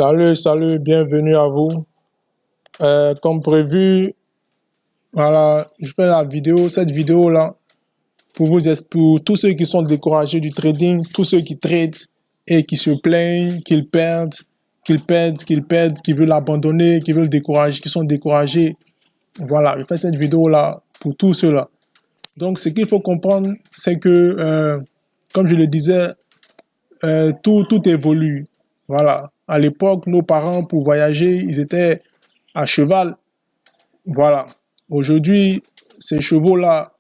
Salut, salut, bienvenue à vous. Comme prévu, voilà, je fais cette vidéo-là, pour tous ceux qui sont découragés du trading, tous ceux qui tradent et qui se plaignent, qu'ils perdent, qui veulent abandonner, qui veulent décourager, qui sont découragés. Voilà, je fais cette vidéo-là pour tous ceux-là. Donc, ce qu'il faut comprendre, c'est que, comme je le disais, tout évolue. Voilà. À l'époque, nos parents, pour voyager, ils étaient à cheval. Voilà. Aujourd'hui, ces chevaux-là,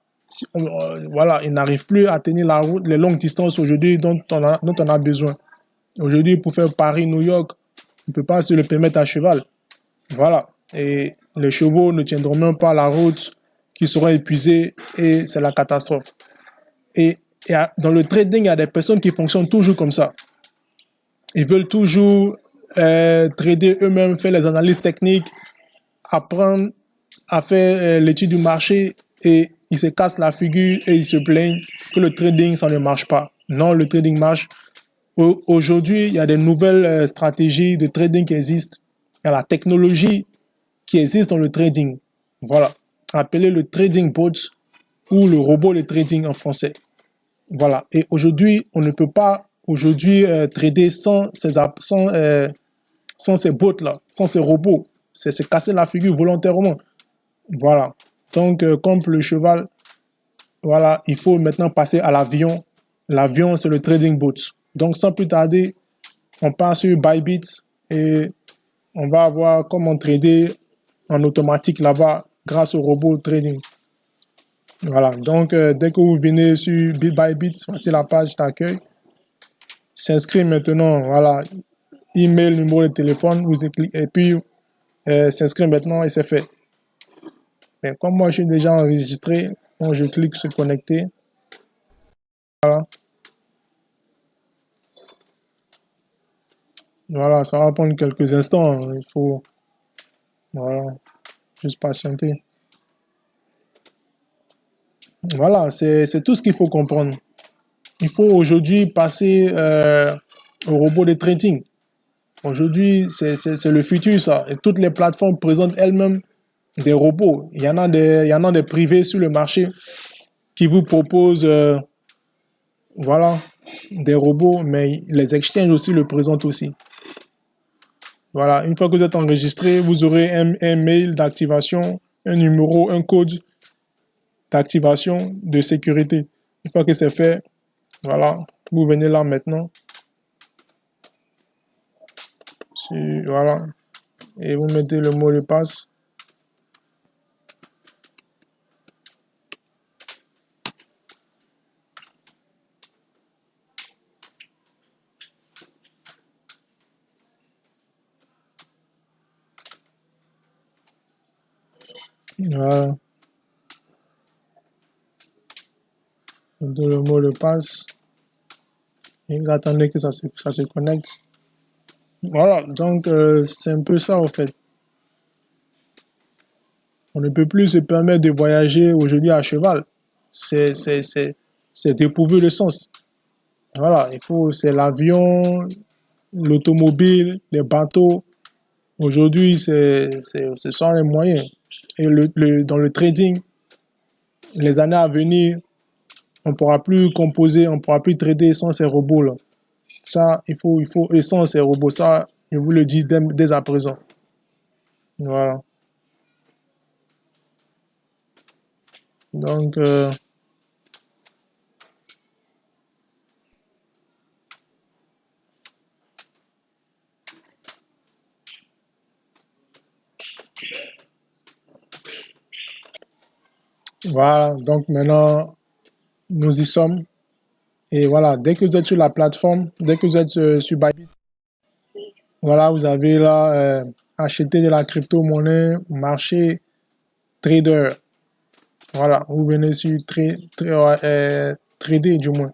voilà, ils n'arrivent plus à tenir la route, les longues distances aujourd'hui dont on a besoin. Aujourd'hui, pour faire Paris-New York, on ne peut pas se le permettre à cheval. Voilà. Et les chevaux ne tiendront même pas la route, qui seront épuisés et c'est la catastrophe. Et dans le trading, il y a des personnes qui fonctionnent toujours comme ça. Ils veulent toujours trader eux-mêmes, faire les analyses techniques, apprendre à faire l'étude du marché et ils se cassent la figure et ils se plaignent que le trading, ça ne marche pas. Non, le trading marche. Aujourd'hui, il y a des nouvelles stratégies de trading qui existent. Il y a la technologie qui existe dans le trading. Voilà. Appelé le trading bot ou le robot de trading en français. Voilà. Et aujourd'hui, on ne peut pas trader sans ces bots-là, sans ces robots. C'est se casser la figure volontairement. Voilà. Donc, comme le cheval, voilà, il faut maintenant passer à l'avion. L'avion, c'est le trading bot. Donc, sans plus tarder, on passe sur Bybit et on va voir comment trader en automatique là-bas grâce au robot trading. Voilà. Donc, dès que vous venez sur Bybit, c'est la page d'accueil. S'inscrire maintenant, voilà. Email, numéro de téléphone, et puis s'inscrire maintenant et c'est fait. Mais comme moi, je suis déjà enregistré, donc je clique sur connecter. Voilà. Voilà, ça va prendre quelques instants. Il faut, voilà, juste patienter. Voilà, c'est tout ce qu'il faut comprendre. Il faut aujourd'hui passer au robot de trading. Aujourd'hui, c'est le futur, ça. Et toutes les plateformes présentent elles-mêmes des robots. Il y en a des privés sur le marché qui vous proposent voilà, des robots, mais les exchanges aussi le présentent aussi. Voilà, une fois que vous êtes enregistré, vous aurez un mail d'activation, un numéro, un code d'activation de sécurité. Une fois que c'est fait, voilà, vous venez là maintenant. Voilà, et vous mettez le mot de passe. Voilà. Mettez le mot de passe. Et vous attendez que ça se connecte. Voilà, donc c'est un peu ça en fait. On ne peut plus se permettre de voyager aujourd'hui à cheval. C'est dépourvu de sens. Voilà, c'est l'avion, l'automobile, les bateaux. Aujourd'hui, ce sont les moyens. Et dans le trading, les années à venir, on ne pourra plus composer, on ne pourra plus trader sans ces robots-là. Ça, et sans ces robots, ça, je vous le dis dès à présent. Voilà. Donc, voilà. Donc, maintenant, nous y sommes. Et voilà, dès que vous êtes sur la plateforme, dès que vous êtes sur Bybit, voilà, vous avez là acheter de la crypto-monnaie, marché, trader. Voilà, vous venez sur trader du moins.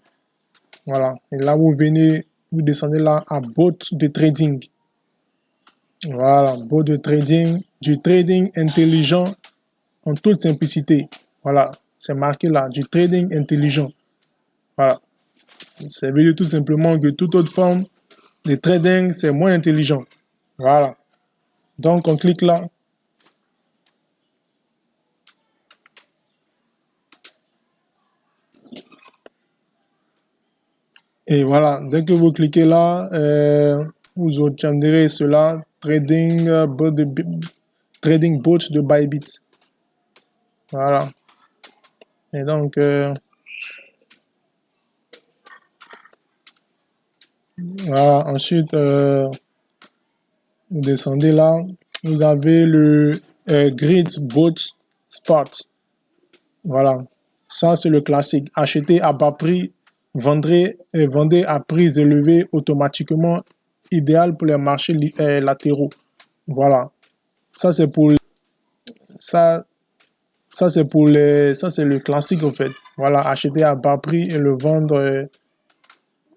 Voilà, et là vous venez, vous descendez là à bot de trading. Voilà, bot de trading, du trading intelligent en toute simplicité. Voilà, c'est marqué là, du trading intelligent. Voilà, ça veut dire tout simplement que toute autre forme de trading, c'est moins intelligent. Voilà. Donc, on clique là. Et voilà, dès que vous cliquez là, vous obtiendrez cela, trading bot de Bybit. Voilà. Et donc, voilà. Ensuite, vous descendez là. Vous avez le Grid Bot Spot. Voilà. Ça, c'est le classique. Acheter à bas prix, vendez à prix élevés automatiquement, idéal pour les marchés latéraux. Voilà. Ça, c'est pour ça, ça, c'est le classique, en fait. Voilà, acheter à bas prix et le vendre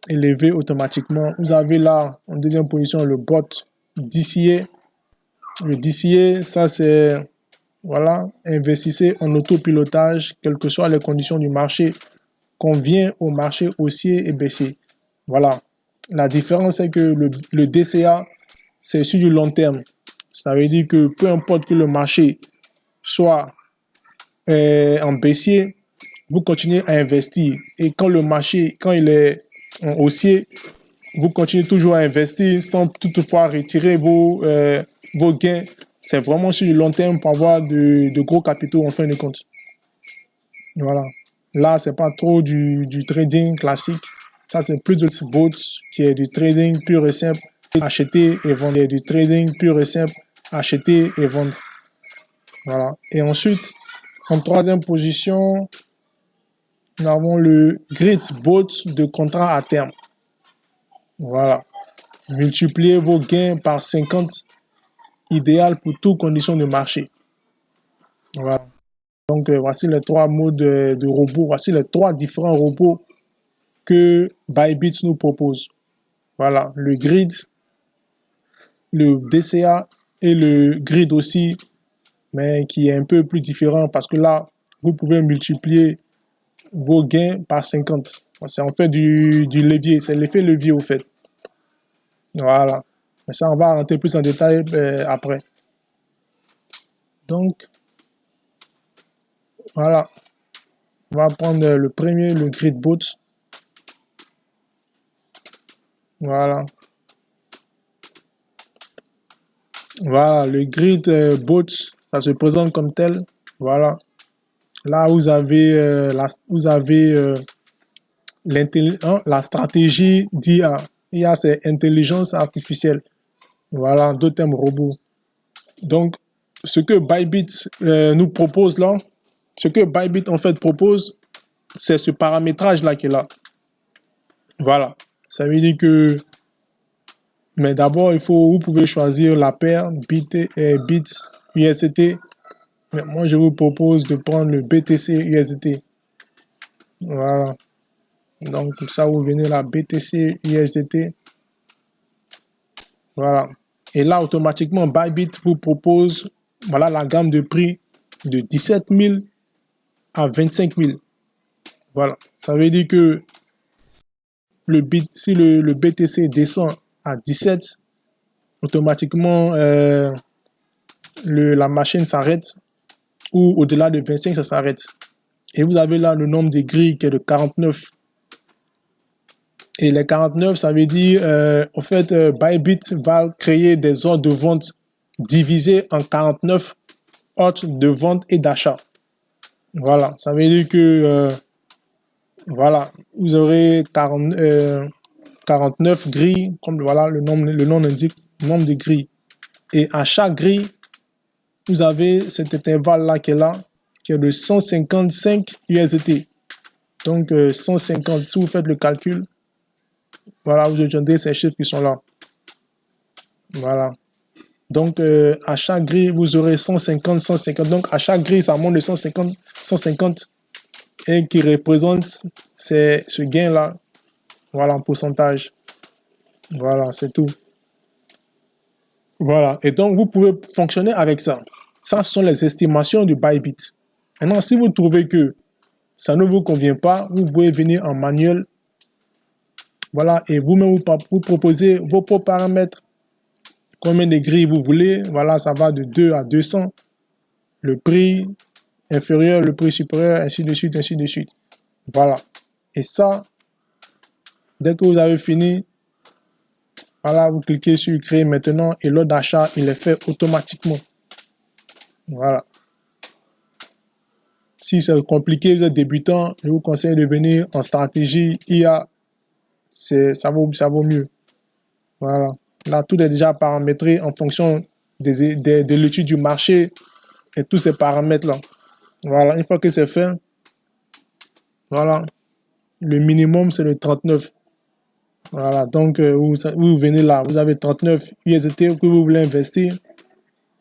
élevé automatiquement. Vous avez là, en deuxième position, le bot DCA. Le DCA, ça, c'est, voilà, investissez en autopilotage, quelles que soient les conditions du marché, convient au marché haussier et baissier. Voilà. La différence, c'est que le DCA, c'est sur du long terme. Ça veut dire que peu importe que le marché soit en baissier, vous continuez à investir. Et quand le marché, quand il est en haussier, vous continuez toujours à investir sans toutefois retirer vos gains. C'est vraiment sur le long terme pour avoir de gros capitaux en fin de compte. Voilà. Là, c'est pas trop du trading classique. Ça, c'est plus de bots qui est du trading pur et simple. Acheter et vendre. Du trading pur et simple. Acheter et vendre. Voilà. Et ensuite, en troisième position, nous avons le Grid Bot de contrat à terme. Voilà. Multipliez vos gains par 50, idéal pour toutes conditions de marché. Voilà. Donc, voici les trois modes de robots. Voici les trois différents robots que Bybit nous propose. Voilà. Le Grid, le DCA et le Grid aussi, mais qui est un peu plus différent parce que là, vous pouvez multiplier vos gains par 50. C'est en fait du levier. C'est l'effet levier au fait. Voilà. Mais ça, on va rentrer plus en détail après. Donc, voilà. On va prendre le premier, le Grid Bot. Voilà. Voilà, le Grid Bot, ça se présente comme tel. Voilà. Là, vous avez, la stratégie d'IA. IA, c'est intelligence artificielle. Voilà, deux termes robots. Donc, ce que Bybit nous propose là, ce que Bybit en fait propose, c'est ce paramétrage-là qui est là. Voilà. Ça veut dire que, mais d'abord, vous pouvez choisir la paire bit USDT. Mais moi, je vous propose de prendre le BTC USDT. Voilà. Donc, comme ça, vous venez là, BTC USDT. Voilà. Et là, automatiquement, Bybit vous propose, voilà, la gamme de prix de 17 000 à 25 000. Voilà. Ça veut dire que si le BTC descend à 17, automatiquement, la machine s'arrête, ou au-delà de 25, ça s'arrête. Et vous avez là le nombre de grilles qui est de 49. Et les 49, ça veut dire, en fait, Bybit va créer des ordres de vente divisés en 49 ordres de vente et d'achat. Voilà, ça veut dire que, voilà, vous aurez 49 grilles, comme voilà, le nom indique, le nombre de grilles. Et à chaque grille, vous avez cet intervalle-là qui est de 155 USDT. Donc, 150, si vous faites le calcul, voilà, vous obtiendrez ces chiffres qui sont là. Voilà. Donc, à chaque grille, vous aurez 150, 150. Donc, à chaque grille, ça monte de 150, 150 et qui représente ce gain-là. Voilà, en pourcentage. Voilà, c'est tout. Voilà. Et donc, vous pouvez fonctionner avec ça. Ça, ce sont les estimations du Bybit. Maintenant, si vous trouvez que ça ne vous convient pas, vous pouvez venir en manuel. Voilà, et vous-même, vous proposez vos propres paramètres combien de grilles vous voulez. Voilà, ça va de 2 à 200. Le prix inférieur, le prix supérieur, ainsi de suite, ainsi de suite. Voilà. Et ça, dès que vous avez fini, voilà, vous cliquez sur créer maintenant et l'ordre d'achat, il est fait automatiquement. Voilà. Si c'est compliqué, vous êtes débutant, je vous conseille de venir en stratégie IA. Ça vaut mieux. Voilà. Là, tout est déjà paramétré en fonction de l'étude du marché et tous ces paramètres-là. Voilà. Une fois que c'est fait, voilà. Le minimum, c'est le 39. Voilà. Donc, vous venez là. Vous avez 39 USDT que vous voulez investir.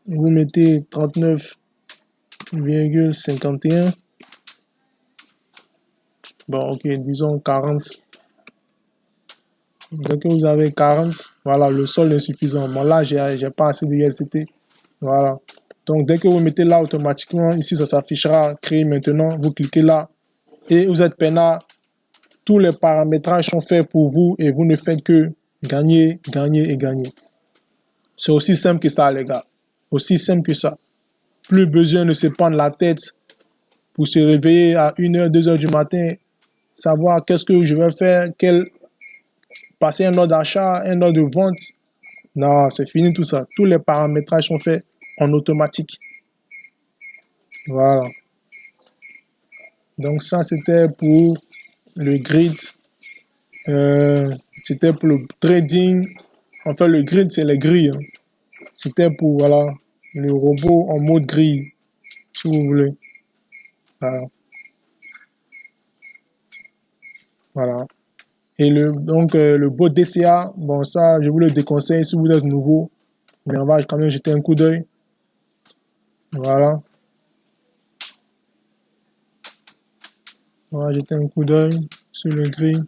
Vous mettez 39,51. Bon, ok, disons 40. Dès que vous avez 40, voilà, le solde est suffisant. Bon, là, j'ai pas assez de USDT. Voilà. Donc, dès que vous mettez là, automatiquement, ici, ça s'affichera, créer maintenant. Vous cliquez là et vous êtes peinard. Tous les paramétrages sont faits pour vous et vous ne faites que gagner, gagner et gagner. C'est aussi simple que ça, les gars. Aussi simple que ça. Plus besoin de se prendre la tête pour se réveiller à 1h, 2h du matin, savoir qu'est-ce que je vais faire, passer un ordre d'achat, un ordre de vente. Non, c'est fini tout ça. Tous les paramétrages sont faits en automatique. Voilà. Donc ça, c'était pour le grid. C'était pour le trading. Enfin, le grid, c'est les grilles. Hein. C'était pour, voilà, le robot en mode grille, si vous voulez. Voilà. Voilà. Et donc, le bot DCA, bon, ça, je vous le déconseille si vous êtes nouveau. Mais on va quand même jeter un coup d'œil. Voilà. On va jeter un coup d'œil sur le gris.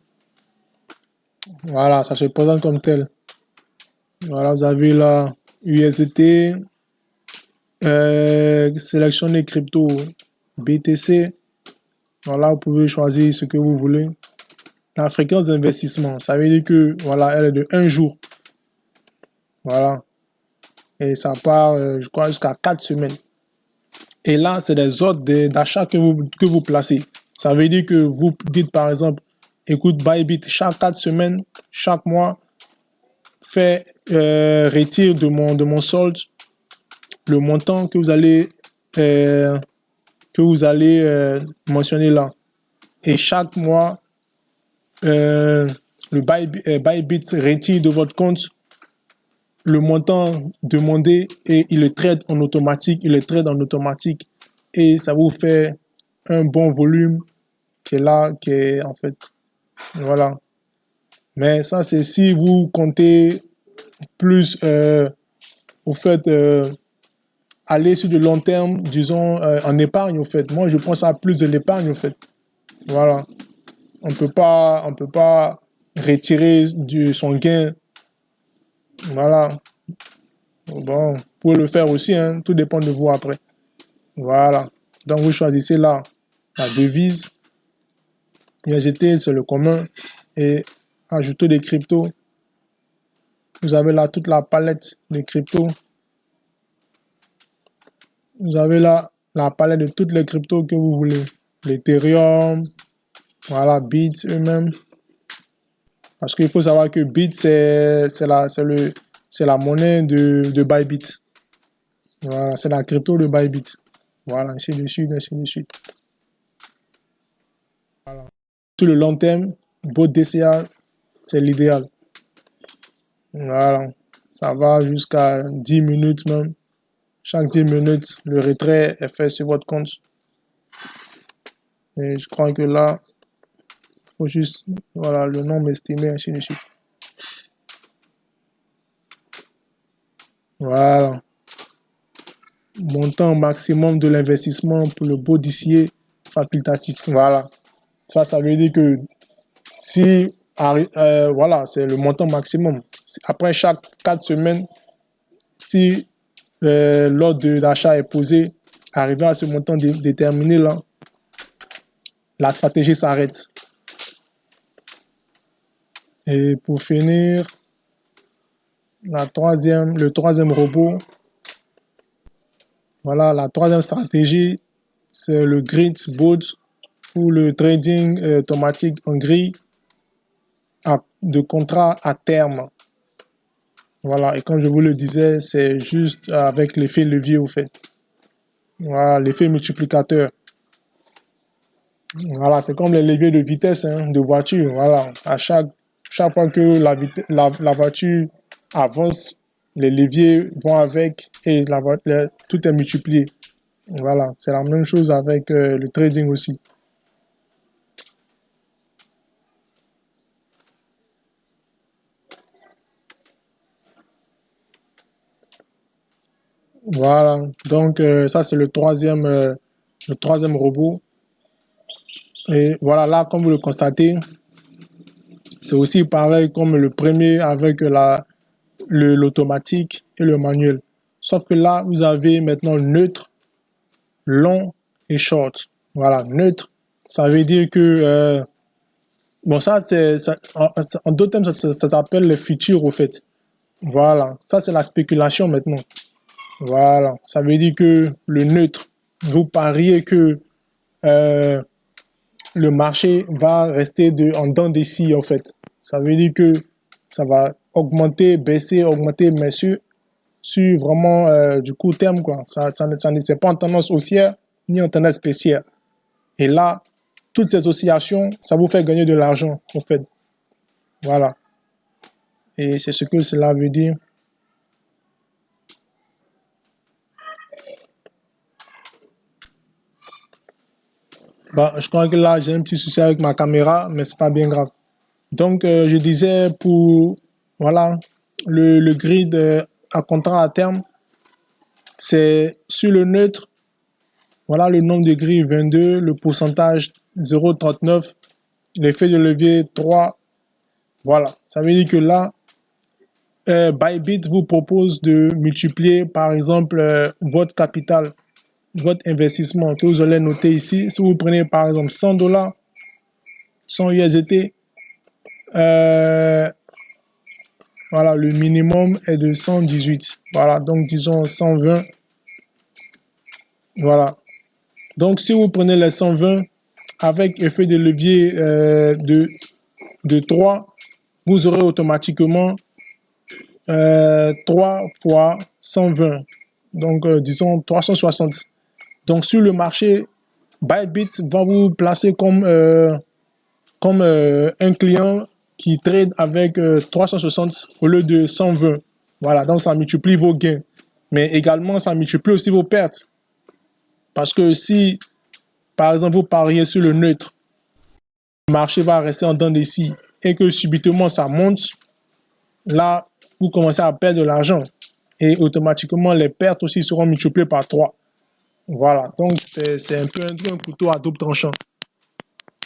Voilà, ça se présente comme tel. Voilà, vous avez là USDT, sélectionner crypto BTC. Voilà, vous pouvez choisir ce que vous voulez. La fréquence d'investissement, ça veut dire que voilà, elle est de 1 jour. Voilà. Et ça part, je crois, jusqu'à 4 semaines. Et là, c'est des ordres d'achat que vous placez. Ça veut dire que vous dites par exemple, écoute, Bybit, chaque 4 semaines, chaque mois, retire de mon solde le montant que vous allez mentionner là. Et chaque mois, le Bybit retire de votre compte le montant demandé et il le traite en automatique, et ça vous fait un bon volume qui est là, qui est en fait, voilà. Mais ça, c'est si vous comptez plus, au fait, aller sur du long terme, disons, en épargne, au fait. Moi, je pense à plus de l'épargne, au fait. Voilà. On peut pas retirer son gain. Voilà. Bon, vous pouvez le faire aussi, hein. Tout dépend de vous après. Voilà. Donc, vous choisissez là la devise. USDT, c'est le commun. Et ajouter des cryptos. Vous avez là toute la palette de cryptos. Vous avez là la palette de toutes les cryptos que vous voulez. L'Ethereum, voilà, Bits eux-mêmes. Parce qu'il faut savoir que Bit, c'est la monnaie de Bybit. Voilà, c'est la crypto de Bybit. Voilà, ainsi de suite, ainsi de suite. Voilà. Sur le long terme, bot DCA, c'est l'idéal. Voilà, ça va jusqu'à 10 minutes même. Chaque 10 minutes, le retrait est fait sur votre compte. Et je crois que là, il faut juste, voilà, le nombre estimé, ainsi de suite. Voilà. Montant maximum de l'investissement pour le bot DCA facultatif. Voilà. Ça veut dire que si, voilà, c'est le montant maximum. Après chaque 4 semaines, si l'ordre d'achat est posé, arrivé à ce montant déterminé là, la stratégie s'arrête. Et pour finir, le troisième robot. Voilà, la troisième stratégie, c'est le grid bot ou le trading automatique en grille de contrat à terme. Voilà, et comme je vous le disais, c'est juste avec l'effet levier au fait. Voilà, l'effet multiplicateur. Voilà, c'est comme les leviers de vitesse hein, de voiture. Voilà, à chaque fois que la voiture avance, les leviers vont avec et tout est multiplié. Voilà, c'est la même chose avec le trading aussi. Voilà, donc ça c'est le troisième robot. Et voilà, là, comme vous le constatez, c'est aussi pareil comme le premier avec l'automatique et le manuel. Sauf que là, vous avez maintenant neutre, long et short. Voilà, neutre, ça veut dire que... bon, en d'autres termes, ça s'appelle le futur, au fait. Voilà, ça c'est la spéculation maintenant. Voilà, ça veut dire que le neutre, vous pariez que euh, le marché va rester en dents des scies, en fait. Ça veut dire que ça va augmenter, baisser, augmenter, mais sur vraiment du court terme, quoi. C'est pas en tendance haussière ni en tendance baissière. Et là, toutes ces oscillations, ça vous fait gagner de l'argent, en fait. Voilà. Et c'est ce que cela veut dire. Bah, je crois que là, j'ai un petit souci avec ma caméra, mais c'est pas bien grave. Donc, je disais pour, voilà, le grid à contrat à terme, c'est sur le neutre, voilà le nombre de grilles 22, le pourcentage 0,39, l'effet de levier 3. Voilà, ça veut dire que là, Bybit vous propose de multiplier par exemple votre capital, votre investissement que vous allez noter ici. Si vous prenez par exemple 100 dollars, 100 USDT, voilà, le minimum est de 118. Voilà, donc disons 120. Voilà. Donc si vous prenez les 120 avec effet de levier de 3, vous aurez automatiquement 3 fois 120. Donc disons 360. Donc sur le marché, Bybit va vous placer comme un client qui trade avec 360 au lieu de 120. Voilà, donc ça multiplie vos gains. Mais également, ça multiplie aussi vos pertes. Parce que si, par exemple, vous pariez sur le neutre, le marché va rester en dents des scies et que subitement ça monte, là, vous commencez à perdre de l'argent. Et automatiquement, les pertes aussi seront multipliées par 3. Voilà, donc c'est un peu un couteau à double tranchant.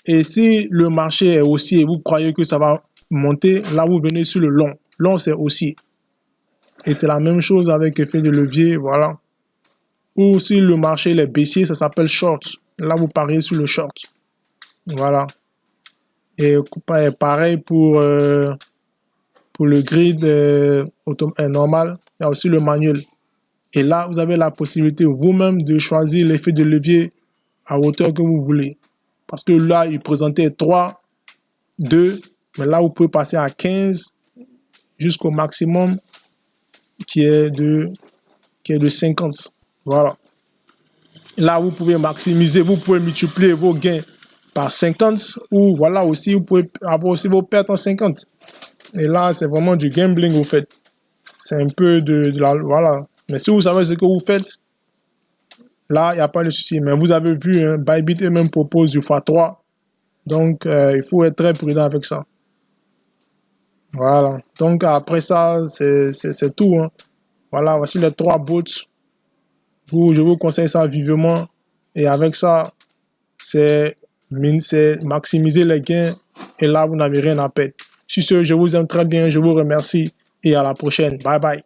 Et si le marché est haussier et vous croyez que ça va monter, là vous venez sur le long. Long c'est haussier. Et c'est la même chose avec effet de levier, voilà. Ou si le marché est baissier, ça s'appelle short. Là vous pariez sur le short. Voilà. Et pareil pour le grid normal, il y a aussi le manuel. Et là, vous avez la possibilité vous-même de choisir l'effet de levier à hauteur que vous voulez. Parce que là, il présentait 3, 2, mais là, vous pouvez passer à 15 jusqu'au maximum qui est de 50. Voilà. Là, vous pouvez maximiser, vous pouvez multiplier vos gains par 50 ou voilà aussi, vous pouvez avoir aussi vos pertes en 50. Et là, c'est vraiment du gambling, vous faites. C'est un peu de la... Voilà. Mais si vous savez ce que vous faites, là, il n'y a pas de souci. Mais vous avez vu, hein, Bybit eux-mêmes propose du x3. Donc, il faut être très prudent avec ça. Voilà. Donc, après ça, c'est tout. Hein. Voilà, voici les 3 bots. Je vous conseille ça vivement. Et avec ça, c'est maximiser les gains. Et là, vous n'avez rien à perdre. Sur ce, je vous aime très bien. Je vous remercie. Et à la prochaine. Bye bye.